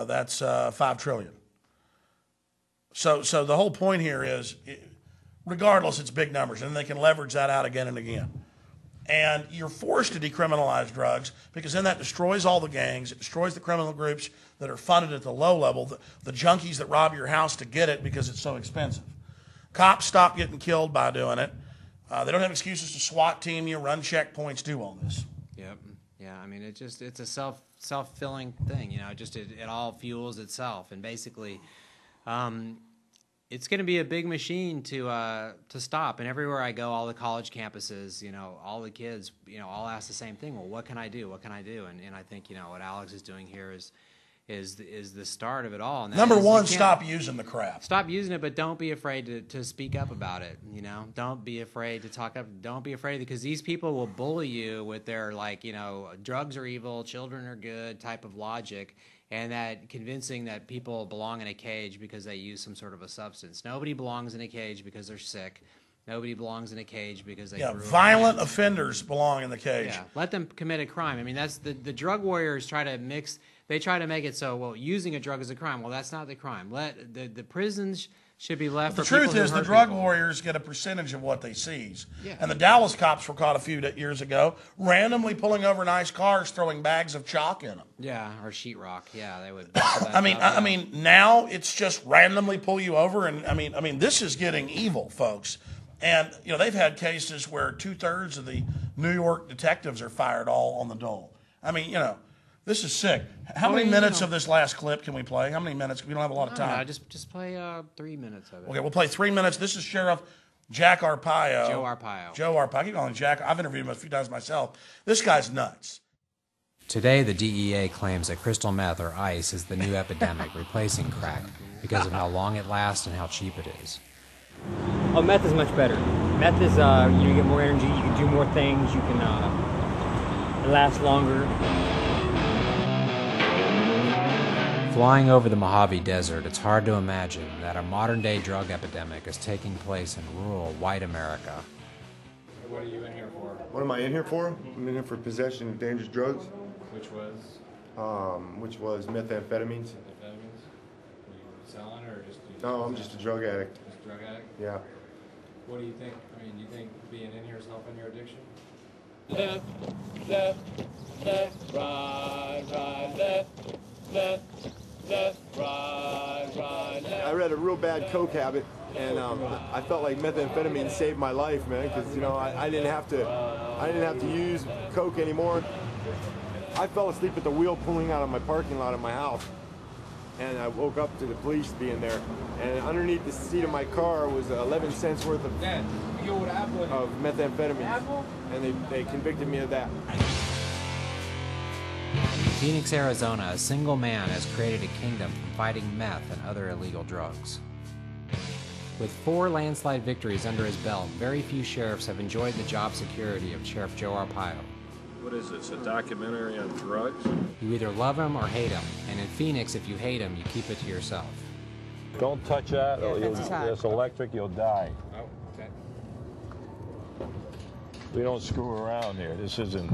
That's $5 trillion. So the whole point here is, regardless, it's big numbers, and they can leverage that out again and again. And you're forced to decriminalize drugs because then that destroys all the gangs. It destroys the criminal groups that are funded at the low level, the junkies that rob your house to get it because it's so expensive. Cops stop getting killed by doing it. They don't have excuses to SWAT team you, run checkpoints, do all this. Yep. Yeah. I mean, it's a self-filling thing. You know, it all fuels itself, and basically, it's going to be a big machine to stop. And everywhere I go, all the college campuses, you know, all the kids, you know, all ask the same thing. Well, what can I do? What can I do? And I think, you know, what Alex is doing here is the start of it all. And Number one, stop using the crap. Stop using it, but don't be afraid to speak up about it. You know, don't be afraid to talk up. Don't be afraid, because these people will bully you with their, like, you know, drugs are evil, children are good type of logic, and that convincing that people belong in a cage because they use some sort of a substance. Nobody belongs in a cage because they're sick. Nobody belongs in a cage because they violent offenders belong in the cage. Yeah, let them commit a crime. I mean, that's the drug warriors try to mix. They try to make it so, well, using a drug is a crime. Well, that's not the crime. Let the prisons should be left. But the truth is, the drug warriors get a percentage of what they seize. Yeah. And the Dallas cops were caught a few years ago randomly pulling over nice cars, throwing bags of chalk in them. Yeah, or sheetrock. Yeah, they would. I mean, now it's just randomly pull you over, and I mean, this is getting evil, folks. And you know, they've had cases where 2/3 of the New York detectives are fired all on the dole. I mean, you know. This is sick. How many minutes of this last clip can we play? How many minutes? We don't have a lot of time. No, just play 3 minutes of it. Okay, we'll play 3 minutes. This is Sheriff Jack Arpaio. Joe Arpaio. Joe Arpaio. I keep calling him Jack. I've interviewed him a few times myself. This guy's nuts. Today, the DEA claims that crystal meth, or ice, is the new epidemic, replacing crack because of how long it lasts and how cheap it is. Oh, meth is much better. Meth is, you get more energy, you can do more things, you can last longer. Flying over the Mojave Desert, it's hard to imagine that a modern-day drug epidemic is taking place in rural white America. What are you in here for? What am I in here for? I'm in here for possession of dangerous drugs. Which was? Which was methamphetamines. Methamphetamines? Were you selling or just? No, I'm just a drug addict. Just a drug addict? Yeah. What do you think? I mean, do you think being in here is helping your addiction? Left, left, left, right, right, left, left, left, right, right, left. I read a real bad coke habit, and I felt like methamphetamine saved my life, man, because you know I didn't have to use coke anymore. I fell asleep at the wheel pulling out of my parking lot of my house, and I woke up to the police being there, and underneath the seat of my car was 11 cents worth of methamphetamine, and they convicted me of that. In Phoenix, Arizona, a single man has created a kingdom from fighting meth and other illegal drugs. With 4 landslide victories under his belt, very few sheriffs have enjoyed the job security of Sheriff Joe Arpaio. What is this, a documentary on drugs? You either love him or hate him, and in Phoenix, if you hate him, you keep it to yourself. Don't touch that, or it's electric, you'll die. Oh, okay. We don't screw around here. This isn't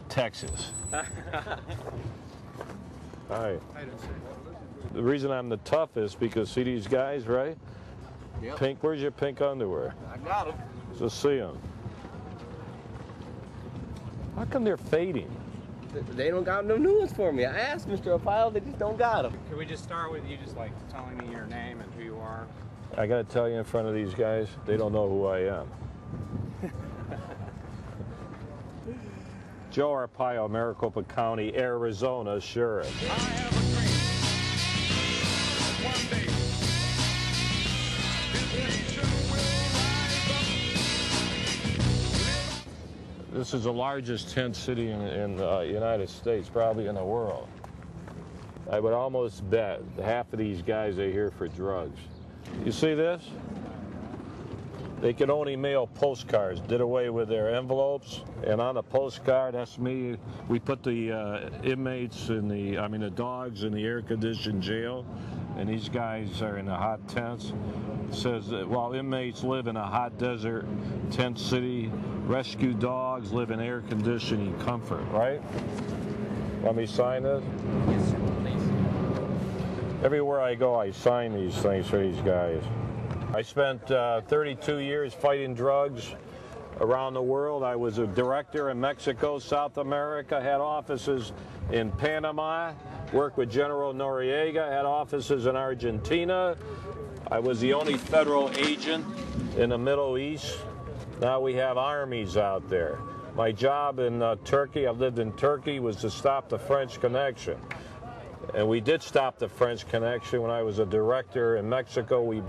Texas. All right. The reason I'm the toughest because see these guys, right? Yep. Pink, where's your pink underwear? I got them. Let's see them. How come they're fading? They don't got no new ones for me. I asked Mr. Arpaio, they just don't got them. Could we just start with you just like telling me your name and who you are? I gotta tell you in front of these guys, they don't know who I am. Joe Arpaio, Maricopa County, Arizona Sheriff. This is the largest tent city in the United States, probably in the world. I would almost bet half of these guys are here for drugs. You see this? They can only mail postcards, did away with their envelopes, and on a postcard, that's me. We put the inmates in the dogs in the air-conditioned jail, and these guys are in the hot tents. It says that while inmates live in a hot desert tent city, rescue dogs live in air-conditioning comfort, right? Want me to sign this? Yes, sir, please. Everywhere I go, I sign these things for these guys. I spent 32 years fighting drugs around the world. I was a director in Mexico, South America, had offices in Panama, worked with General Noriega, had offices in Argentina. I was the only federal agent in the Middle East. Now we have armies out there. My job in Turkey, I lived in Turkey, was to stop the French Connection. And we did stop the French Connection when I was a director in Mexico. We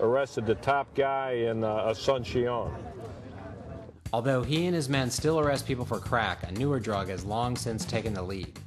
arrested the top guy in Asuncion. Although he and his men still arrest people for crack, a newer drug has long since taken the lead.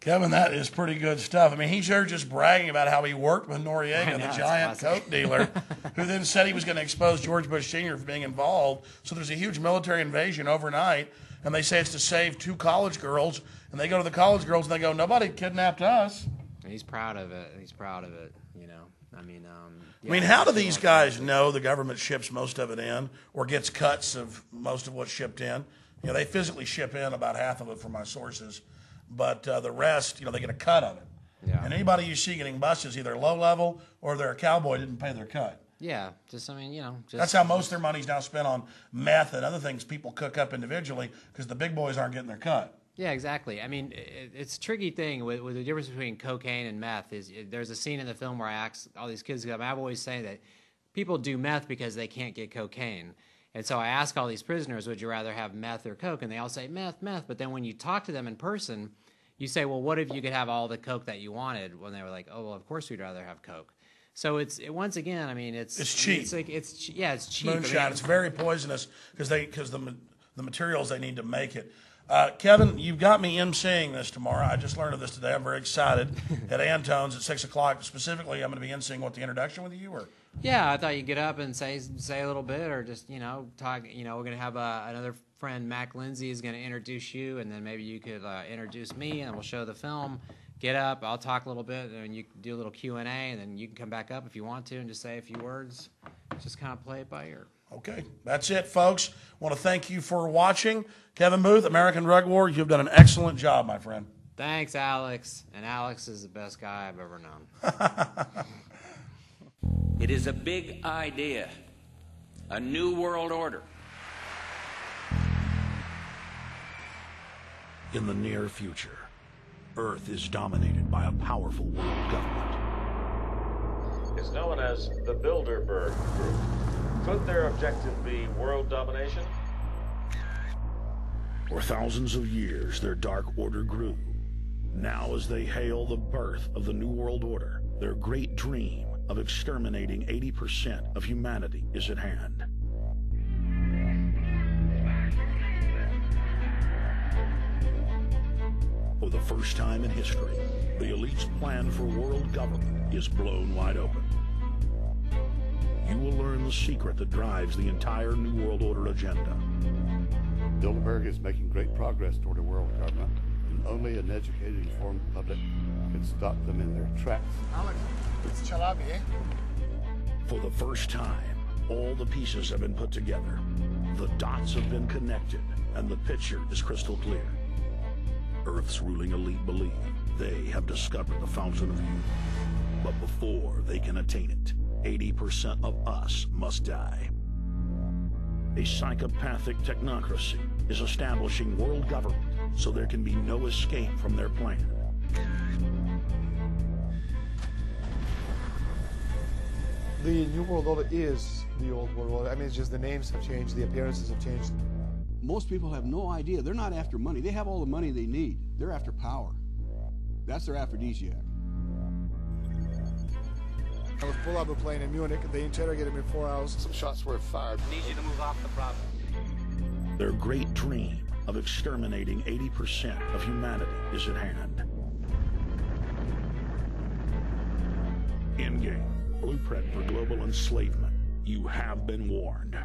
Kevin, that is pretty good stuff. I mean, he's sure just bragging about how he worked with Noriega, the giant coke dealer, who then said he was going to expose George Bush Sr. for being involved. So there's a huge military invasion overnight, and they say it's to save 2 college girls. And they go to the college girls and they go, "Nobody kidnapped us." And he's proud of it. He's proud of it, you know. I mean, how do these guys know the government ships most of it in or gets cuts of most of what's shipped in? You know, they physically ship in about half of it from my sources. But the rest, you know, they get a cut of it. Yeah. And anybody you see getting busted is either low level or they're a cowboy, didn't pay their cut. Yeah, just, I mean, you know. That's how most of their money's now spent on meth and other things people cook up individually because the big boys aren't getting their cut. Yeah, exactly. I mean, it's a tricky thing with the difference between cocaine and meth. There's a scene in the film where I ask all these kids, I'm always saying that people do meth because they can't get cocaine. And so I ask all these prisoners, would you rather have meth or coke? And they all say meth, meth. But then when you talk to them in person, you say, well, what if you could have all the coke that you wanted? When they were like, oh, well, of course we'd rather have coke. So once again, I mean, it's cheap. It's cheap. Moonshine. I mean, it's very poisonous because the materials they need to make it. Kevin, you've got me emceeing this tomorrow. I just learned of this today. I'm very excited. At Antone's at 6 o'clock. Specifically, I'm going to be emceeing the introduction with you, or? Yeah, I thought you'd get up and say a little bit, or just talk. We're going to have another friend, Mac Lindsay, is going to introduce you, and then maybe you could introduce me, and we'll show the film. Get up, I'll talk a little bit, and you can do a little Q&A, and then you can come back up if you want to and just say a few words. Just kind of play it by ear. Okay, that's it, folks. I want to thank you for watching. Kevin Booth, American Drug War, you've done an excellent job, my friend. Thanks, Alex. And Alex is the best guy I've ever known. It is a big idea, a new world order. In the near future, Earth is dominated by a powerful world government. It's known as the Bilderberg Group. Could their objective be world domination? For thousands of years, their dark order grew. Now, as they hail the birth of the New World Order, their great dream of exterminating 80% of humanity is at hand. For the first time in history, the elite's plan for world government is blown wide open. You will learn the secret that drives the entire New World Order agenda. Bilderberg is making great progress toward a world government, and only an educated, informed public can stop them in their tracks. Alex, it's Chalabi, eh? For the first time, all the pieces have been put together. The dots have been connected, and the picture is crystal clear. Earth's ruling elite believe they have discovered the fountain of youth. But before they can attain it, 80% of us must die. A psychopathic technocracy is establishing world government so there can be no escape from their plan. The New World Order is the old world order. I mean, it's just the names have changed, the appearances have changed. Most people have no idea. They're not after money. They have all the money they need. They're after power. That's their aphrodisiac. I was pulled out of a plane in Munich. They interrogated me 4 hours. Some shots were fired. Need you to move off the property. Their great dream of exterminating 80% of humanity is at hand. Endgame, blueprint for global enslavement. You have been warned.